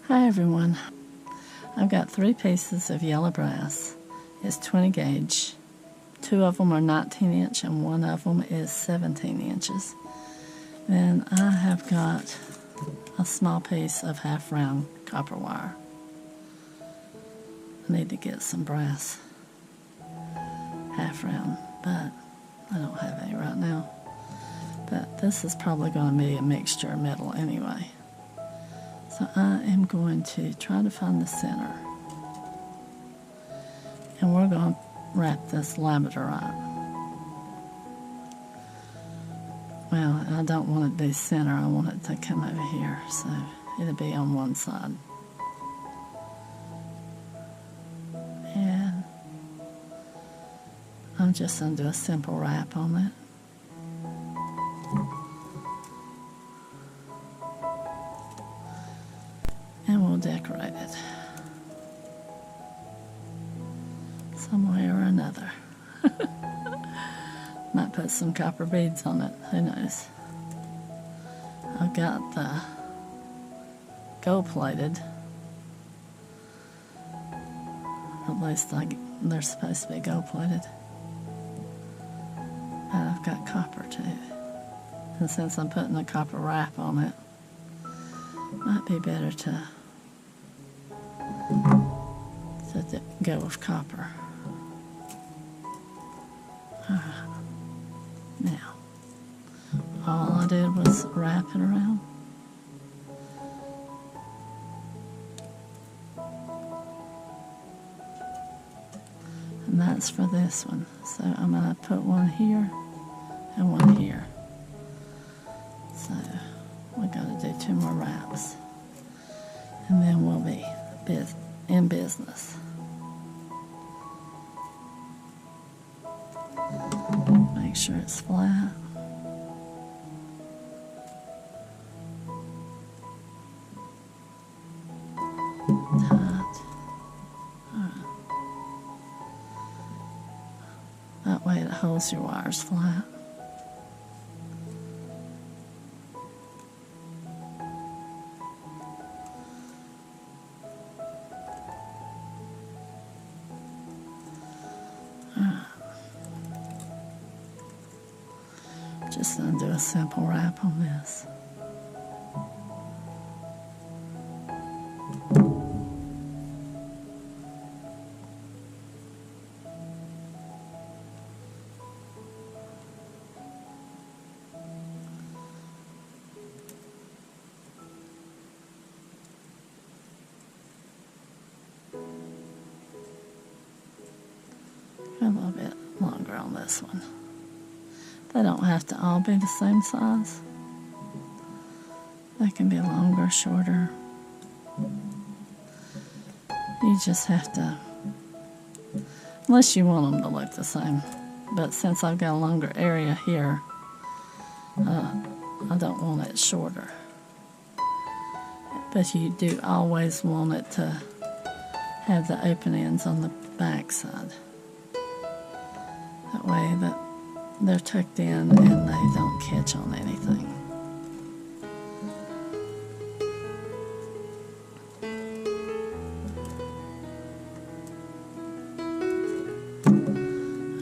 Hi everyone. I've got 3 pieces of yellow brass. It's 20 gauge. 2 of them are 19 inch and 1 of them is 17 inches. Then I have got a small piece of half round copper wire. I need to get some brass half round, but I don't have any right now. But this is probably going to be a mixture of metal anyway. So I am going to try to find the center. And we're going to wrap this Labradorite. Well, I don't want it to be center. I want it to come over here. So it'll be on one side. And I'm just going to do a simple wrap on it. And we'll decorate it some way or another. Might put some copper beads on it, who knows. I've got the gold plated. At least they're supposed to be gold plated. But I've got copper too. And since I'm putting a copper wrap on it, might be better to go with copper. Alright. Now, all I did was wrap it around. And that's for this one. So I'm going to put one here and one here. So we got to do 2 more wraps, and then we'll be in business. Make sure it's flat. Tight. Alright. That way it holds your wires flat. Just going to do a simple wrap on this. A little bit longer on this one. They don't have to all be the same size. They can be longer, shorter. You just have to, unless you want them to look the same. But since I've got a longer area here, I don't want it shorter. But you do always want it to have the open ends on the back side. That way that they're tucked in and they don't catch on anything.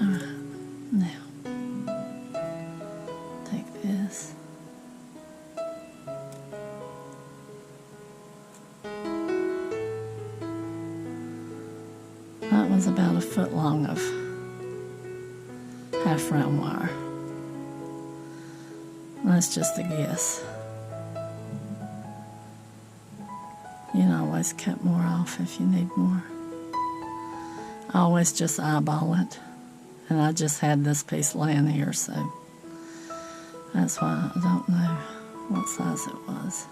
Alright, now take this. That was about 1 foot long of half round wire. That's just a guess. You can always cut more off if you need more. I always just eyeball it, and I just had this piece laying here, so that's why I don't know what size it was.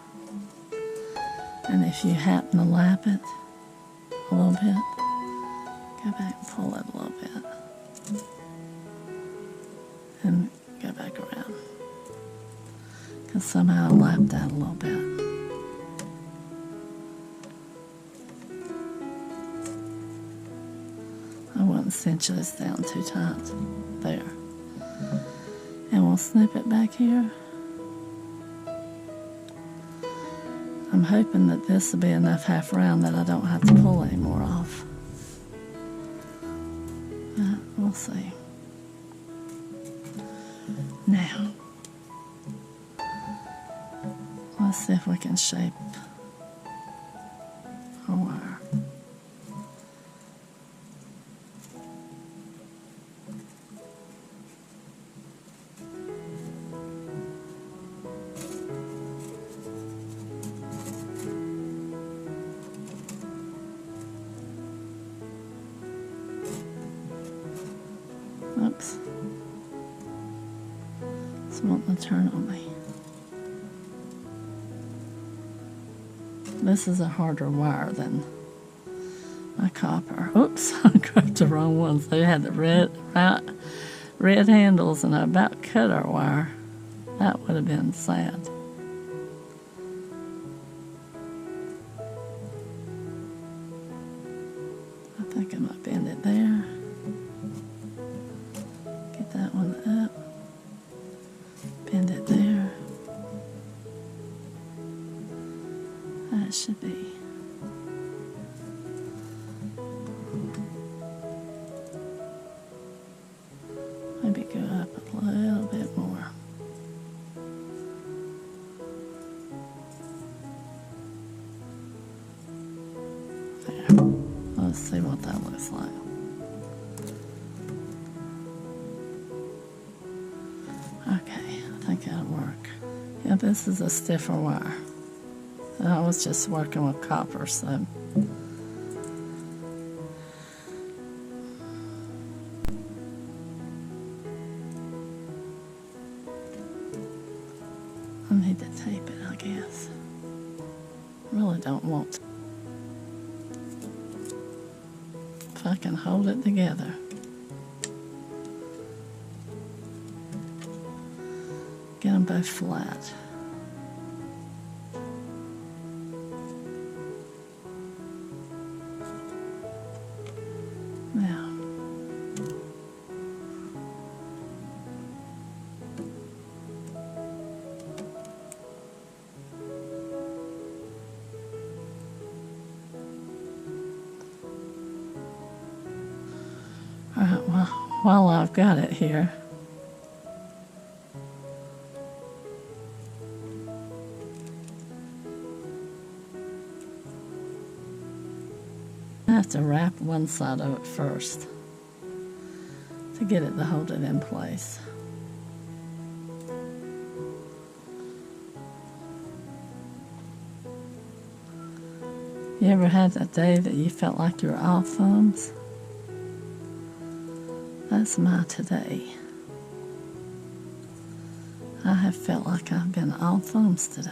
And if you happen to lap it a little bit, go back and pull it a little bit. And go back around. Because somehow I lapped that a little bit. I wouldn't cinch this down too tight. There. And we'll snip it back here. I'm hoping that this will be enough half round that I don't have to pull any more off. We'll see. Now, let's see if we can shape our wire. Oops. It's wanting to turn on me. This is a harder wire than my copper. Oops, I grabbed the wrong ones. They had the red handles, and I about cut our wire. That would have been sad. I think I might bend it there. Get that one up. Bend it there. That should be. Maybe go up a little bit more. There. Let's see what that looks like. Okay, I think that'll work. Yeah, this is a stiffer wire. I was just working with copper, so. I need to tape it, I guess. Really don't want to. If I can hold it together. Get them both flat. Now. All right, well, while I've got it here, I have to wrap one side of it first to get it to hold it in place. You ever had that day that you felt like you were all thumbs? That's my today. I have felt like I've been all thumbs today.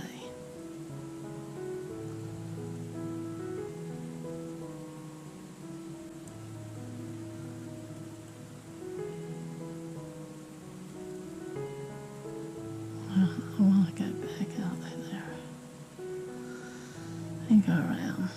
I want to go back out there and go around.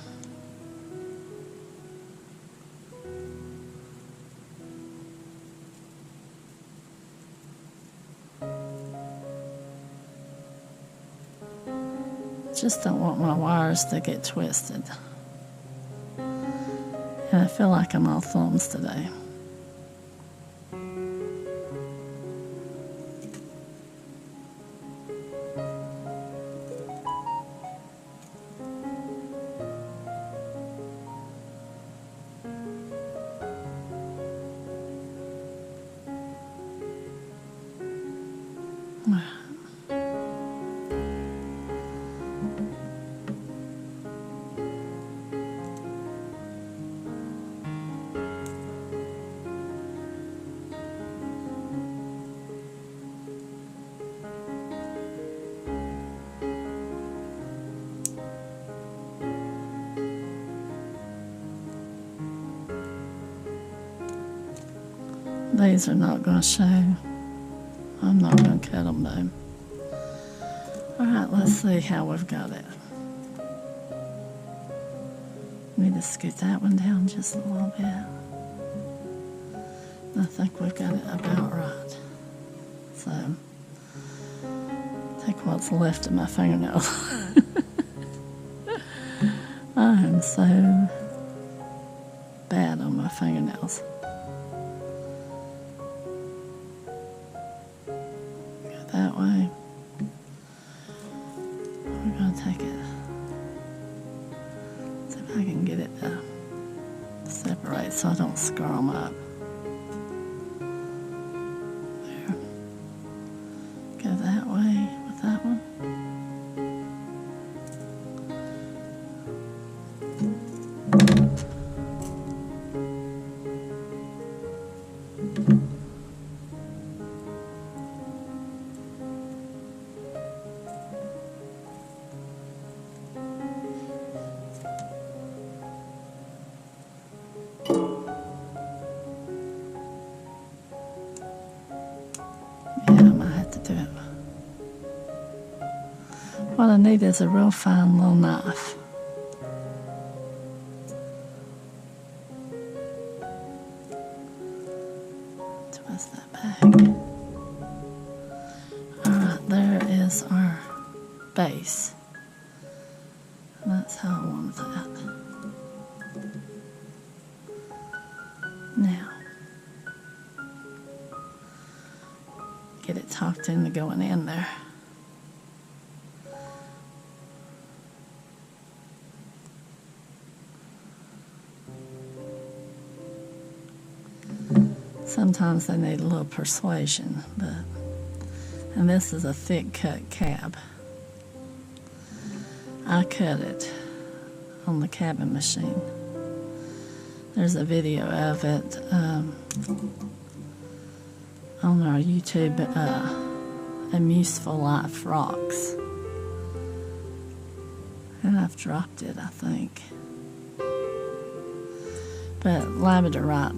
Just don't want my wires to get twisted. And I feel like I'm all thumbs today. These are not going to show. I'm not going to cut them though. Alright, let's see how we've got it. Need to scoot that one down just a little bit. I think we've got it about right. So, take what's left of my fingernail. I am so bad on my fingernails. Go that way. We're going to take it. See if I can get it to separate so I don't scar them up. There. Go that way with that one. Yeah, I might have to do it. What I need is a real fine little knife. Twist that back. Alright, there is our base. And that's how I want that. Now, get it tucked into going in there. Sometimes they need a little persuasion, and this is a thick cut cab. I cut it on the cabbing machine. There's a video of it on our YouTube, Amuseful Life Rocks. And I've dropped it, I think. But Labradorite,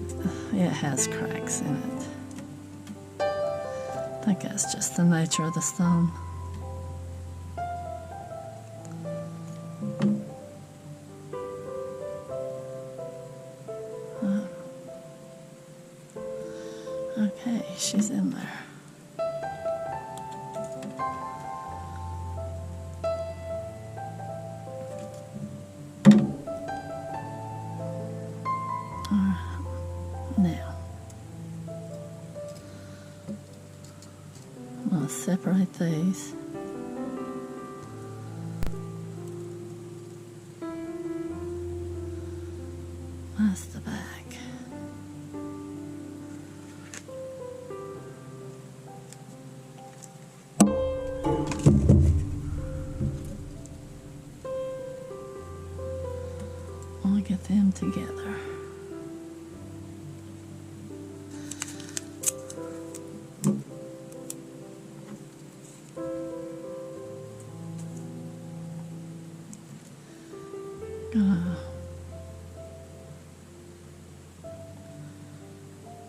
it has cracks in it. I think that's just the nature of the stone. Okay, she's in there. Now, I'm going to separate these. That's the back. I want to get them together.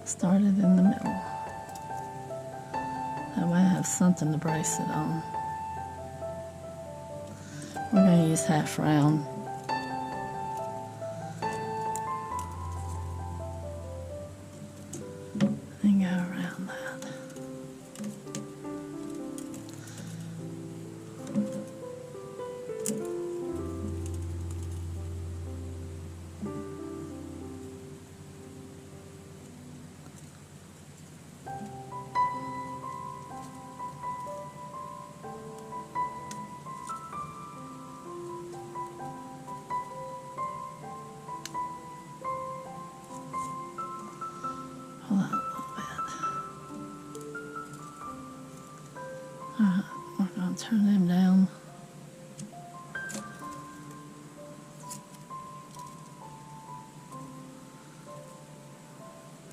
Start it in the middle. That way I have something to brace it on. We're going to use half round. And go around that. Hold on a little bit. Alright, we're going to turn them down.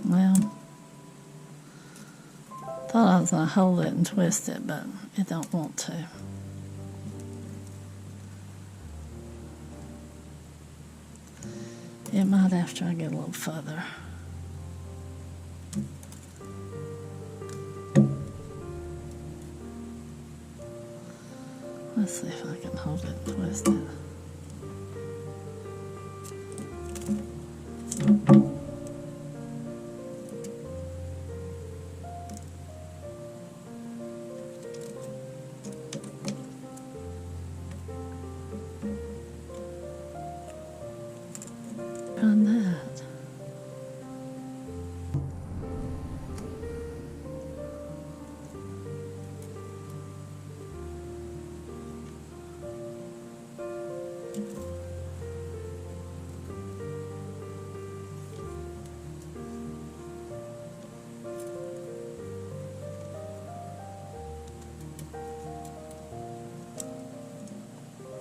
Well, thought I was going to hold it and twist it, but it don't want to. It might after I get a little further. Let's see if I can hold it and twist it.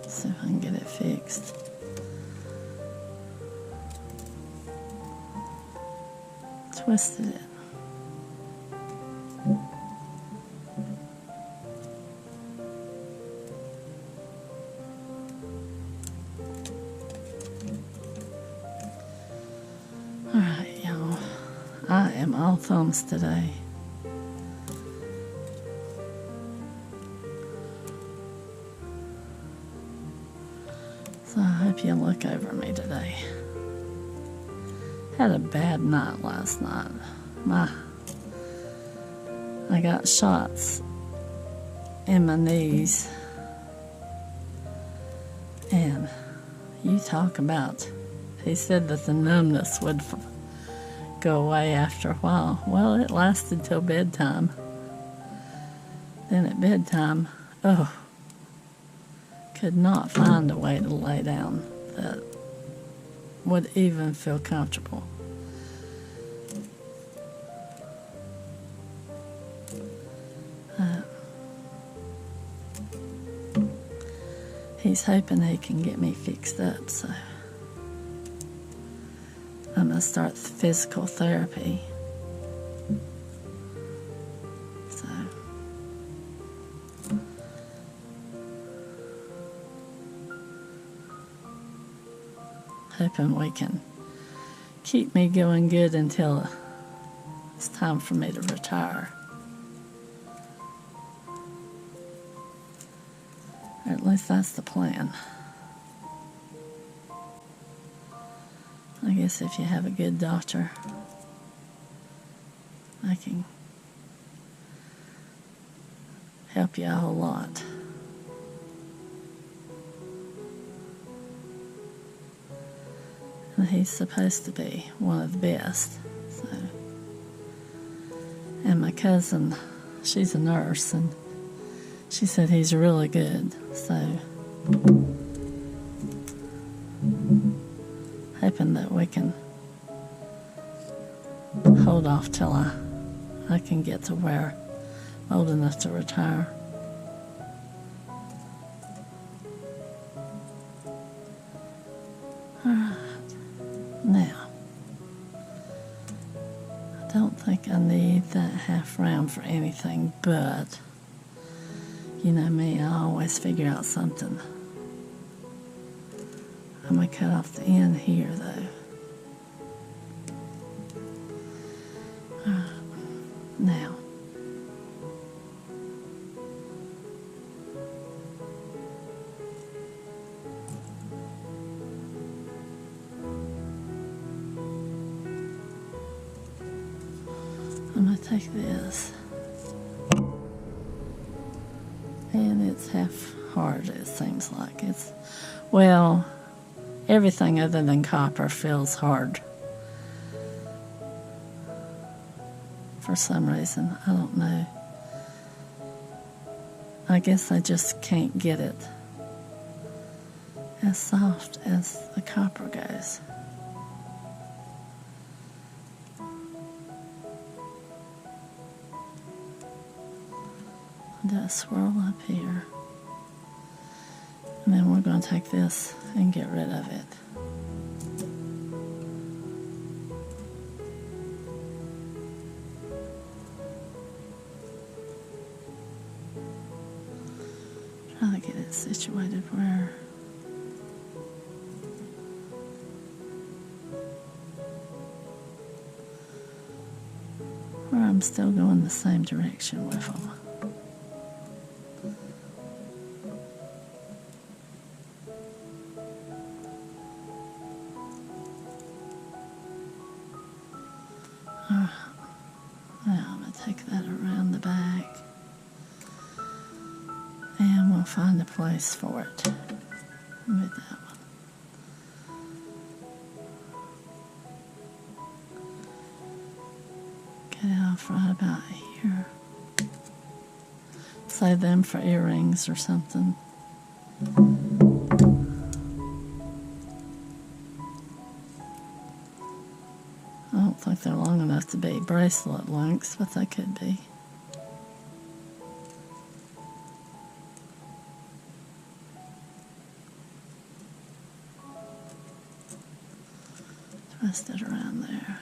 See if I can get it fixed. Twisted it. Alright, y'all. I am all thumbs today. So I hope you'll look over me today. Had a bad night last night. I got shots in my knees. And you talk about, he said that the numbness would go away after a while. Well, it lasted till bedtime. Then at bedtime, could not find a way to lay down that would even feel comfortable. He's hoping he can get me fixed up, so I'm going to start physical therapy. So hoping we can keep me going good until it's time for me to retire. Or at least that's the plan. I guess if you have a good doctor, I can help you a whole lot. And he's supposed to be one of the best. So. And my cousin, she's a nurse, and she said he's really good. So hoping that we can hold off till I can get to where I'm old enough to retire. Alright, now I don't think I need that half round for anything, but you know me, I always figure out something. I'm going to cut off the end here, though. Alright, now. I'm going to take this. And it's half hard, it seems like. It's, well, everything other than copper feels hard. For some reason, I don't know. I guess I just can't get it as soft as the copper goes. Do a swirl up here, and then we're going to take this and get rid of it. Try to get it situated where I'm still going the same direction with them. Now I'm going to take that around the back, and we'll find a place for it with that one. Get it off right about here. Save them for earrings or something. long enough to be bracelet lengths, but they could be. Twist it around there.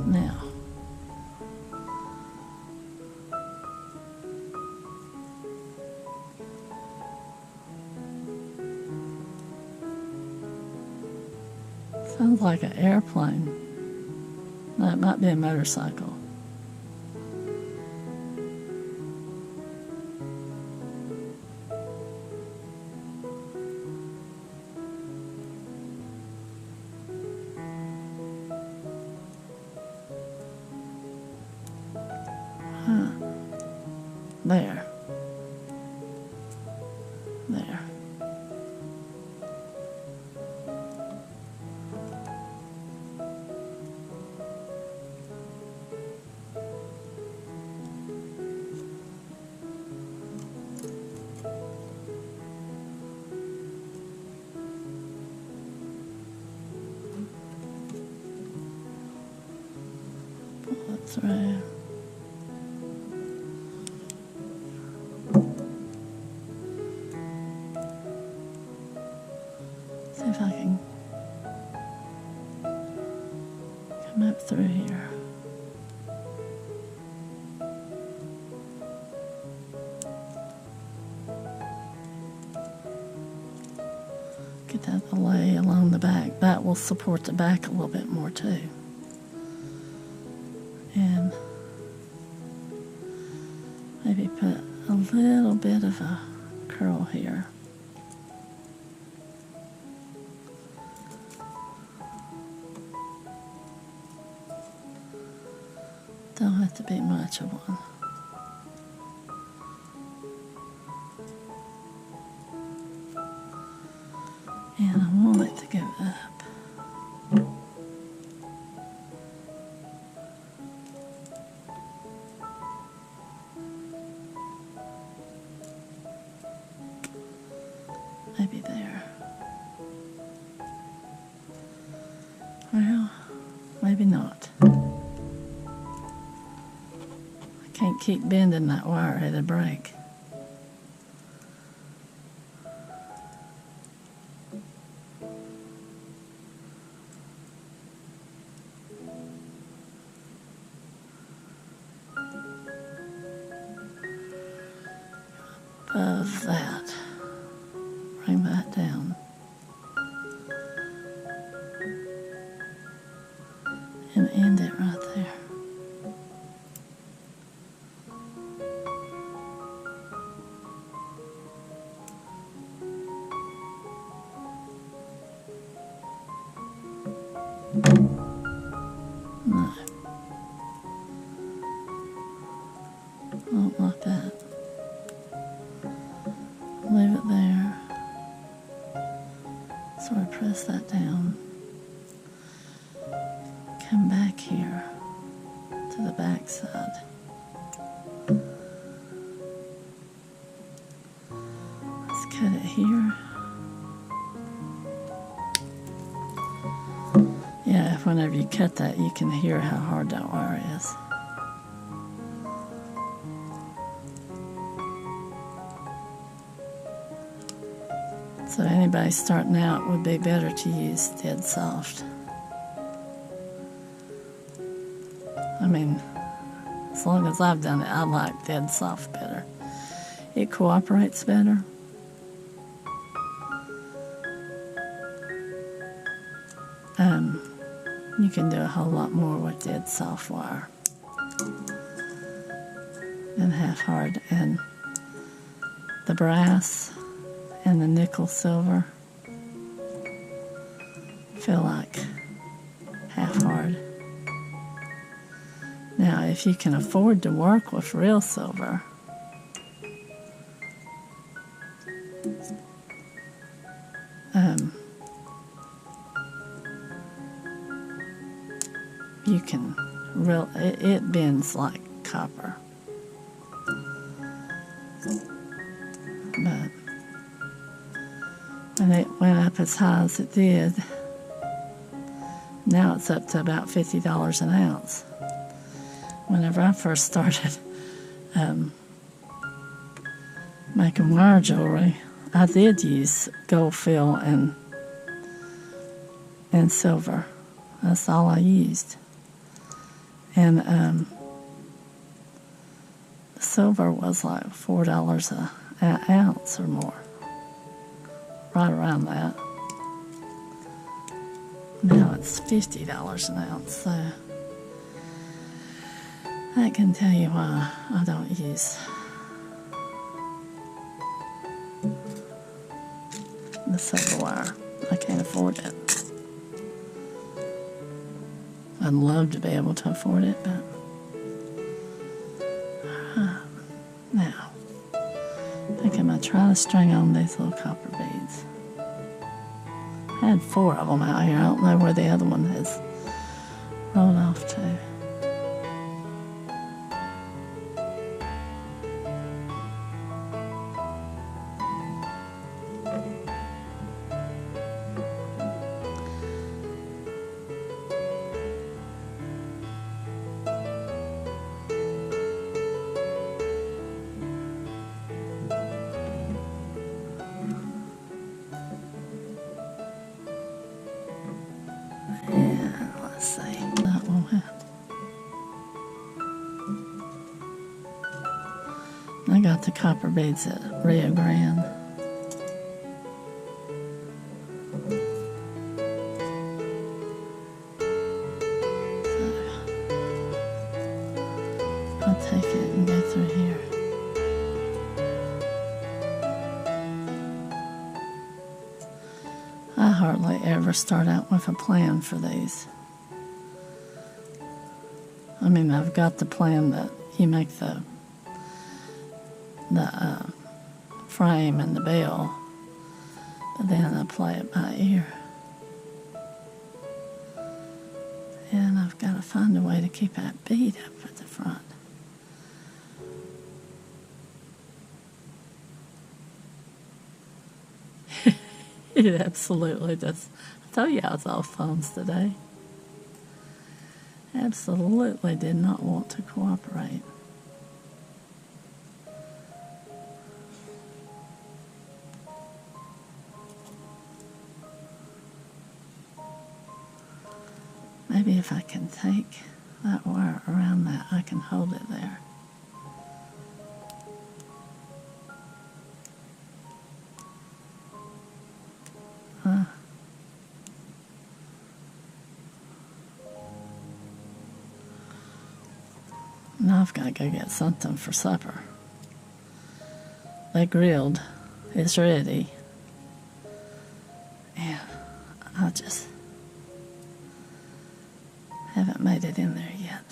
Now, sounds like an airplane. That might be a motorcycle. There. There. Pull it through. See if I can come up through here. Get that lay along the back. That will support the back a little bit more too. And maybe put a little bit of a curl here. Don't have to be much of one. And I want it to go up. Maybe there. Well, maybe not. Can't keep bending that wire, it'll break. Above that, bring that down. And end it right there. No. Not like that. Leave it there. Sort of press that down. Come back here to the back side. Let's cut it here. Yeah, whenever you cut that, you can hear how hard that wire is. So anybody starting out would be better to use dead soft. I mean, as long as I've done it, I like dead soft better. It cooperates better. You can do a whole lot more with dead soft wire than half hard. And the brass and the nickel silver feel like half hard. Now, if you can afford to work with real silver, it bends like copper. But when it went up as high as it did, now it's up to about $50 an ounce. Whenever I first started making wire jewelry, I did use gold fill and silver. That's all I used. And silver was like $4 an ounce or more. Right around that. Now it's $50 an ounce, so I can tell you why I don't use the silver wire. I can't afford it. I'd love to be able to afford it, but now I think I'm going to try to string on these little copper beads. I had 4 of them out here. I don't know where the other one has rolled off to. And let's see, that one went. I got the copper beads at Rio Grande. So I'll take it and go through here. I hardly ever start out with a plan for these. I mean, I've got the plan that you make the frame and the bell, but then I play it by ear. And I've got to find a way to keep that bead up at the front. It absolutely does. I told you I was off phones today. Absolutely did not want to cooperate. Maybe if I can take that wire around that, I can hold it there. Now I've got to go get something for supper. They grilled. It's ready. And I just haven't made it in there yet.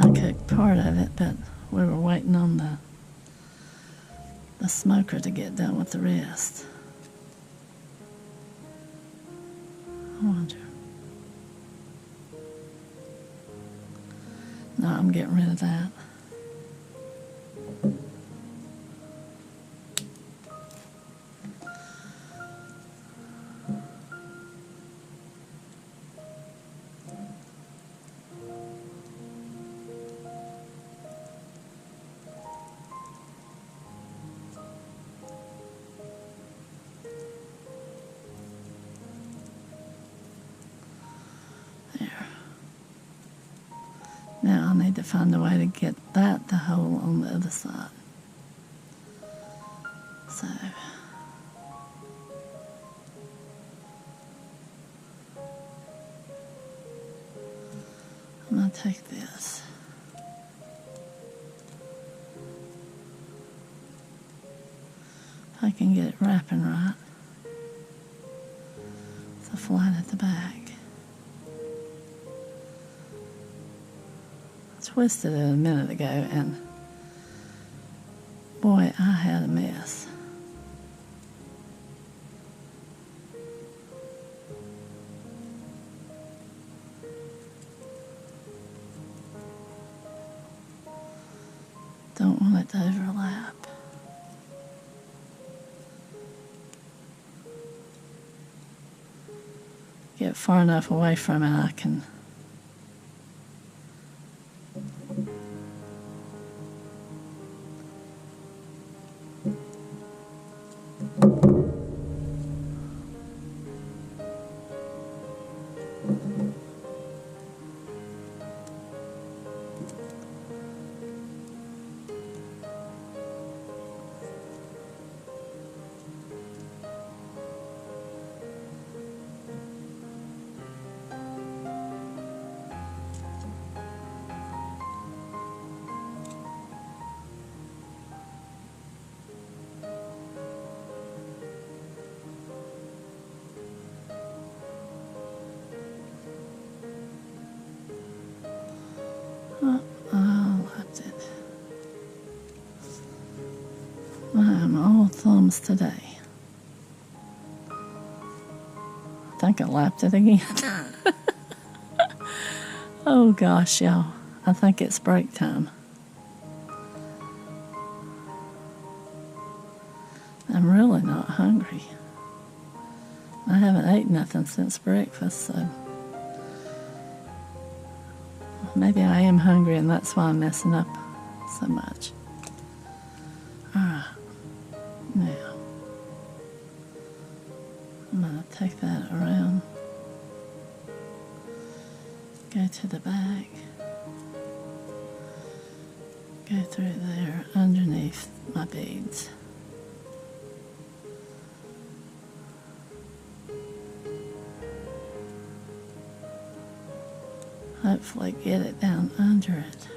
I cooked part of it, but we were waiting on the smoker to get done with the rest. I wonder. No, I'm getting rid of that. Now I need to find a way to get that to hold on the other side. So I'm going to take this. If I can get it wrapping right. So flat at the back. Twisted it a minute ago, and boy, I had a mess. it to overlap. Get far enough away from it, I can I'm all thumbs today. I think I lapped it again. Oh gosh, y'all. I think it's break time. I'm really not hungry. I haven't ate nothing since breakfast, so maybe I am hungry and that's why I'm messing up so much. Alright, now I'm going to take that around, go to the back, go through there underneath my beads. Hopefully get it down under it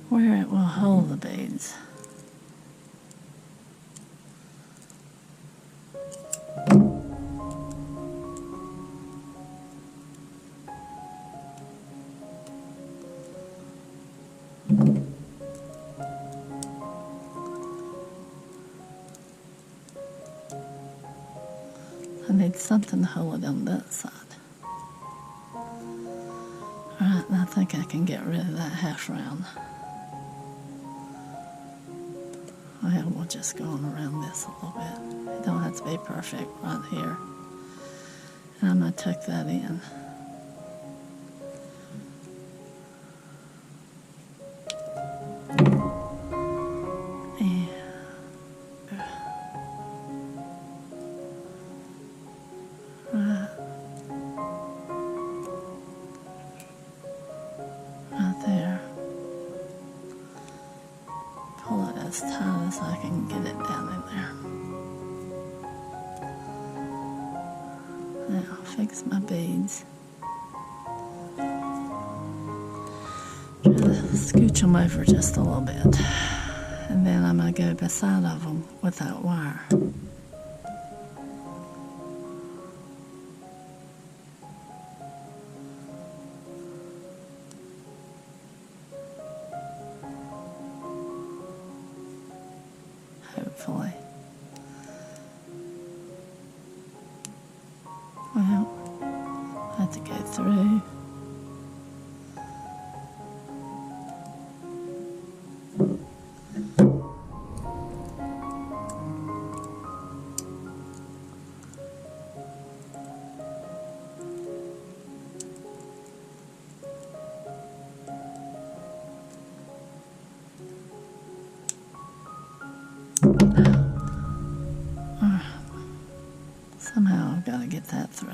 where it will hold the beads. I need something to hold it on that side. Alright, and I think I can get rid of that half round. Well, we'll just go on around this a little bit. It don't have to be perfect right here. And I'm going to tuck that in. As tight as I can get it down in there. Now fix my beads. Try to scooch them over just a little bit. And then I'm going to go beside of them with that wire. Hopefully. Well, I have to go through. Somehow I've got to get that through.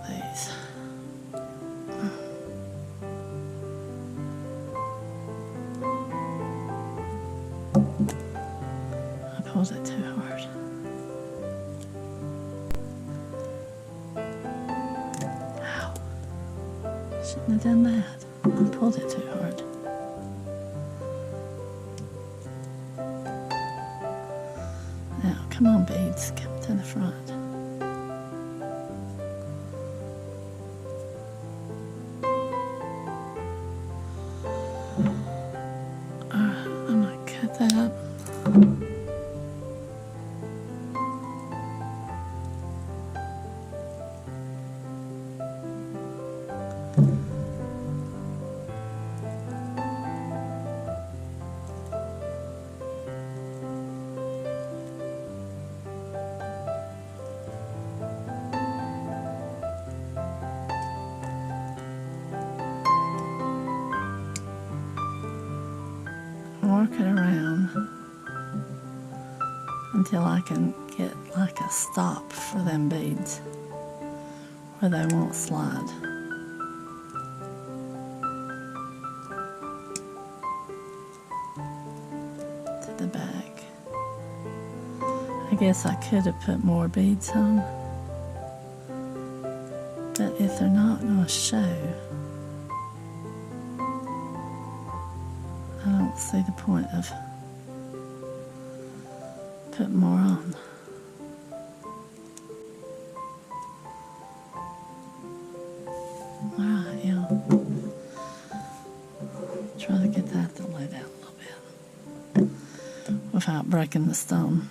These. I pulled it too hard. Shouldn't have done that. I pulled it too hard. Now, come on, beads, come to the front. Alright, I'm going to cut that up. work it around until I can get like a stop for them beads where they won't slide. To the back. I guess I could have put more beads on, but if they're not going to show, I don't see the point of putting more on. Alright, yeah. Try to get that to lay down a little bit without breaking the stone.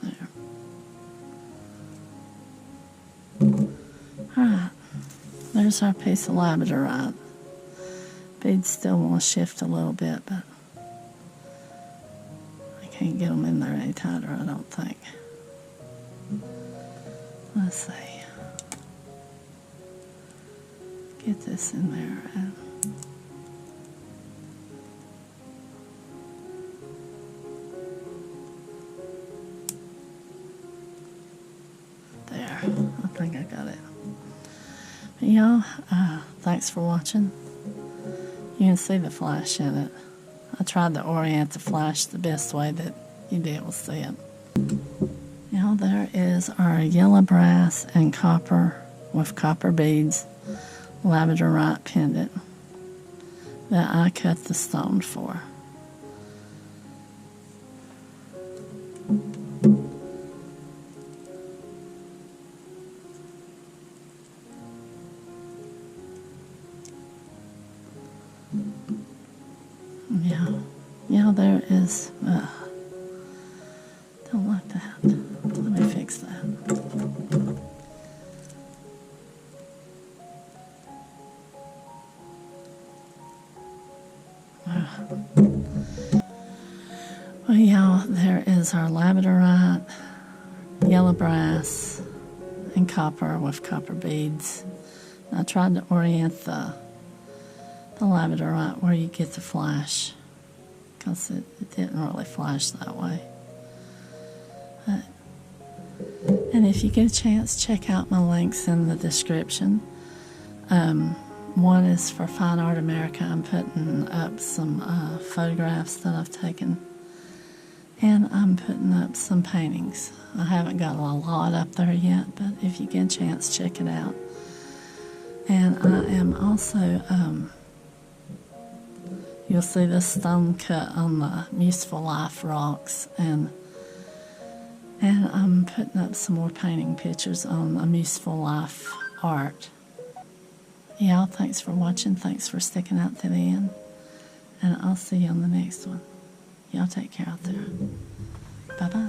There. Alright, there's our piece of Labradorite. Beads still want to shift a little bit, but I can't get them in there any tighter, I don't think. Let's see. Get this in there. There, I think I got it. But y'all, thanks for watching. You can see the flash in it. I tried to orient the flash the best way that you'd be able to see it. Now there is our yellow brass and copper with copper beads Labradorite pendant that I cut the stone for. Yeah, there is, don't like that. Let me fix that. Well, yeah, there is our Labradorite, yellow brass, and copper with copper beads. I tried to orient the Labradorite where you get the flash, because it didn't really flash that way. And if you get a chance, check out my links in the description. One is for Fine Art America. I'm putting up some photographs that I've taken, and I'm putting up some paintings. I haven't got a lot up there yet, but if you get a chance, check it out. And I am also, you'll see this stone cut on the Useful Life rocks, and I'm putting up some more painting pictures on a Useful Life art. Y'all, thanks for watching. Thanks for sticking out to the end. And I'll see you on the next one. Y'all take care out there. Bye-bye.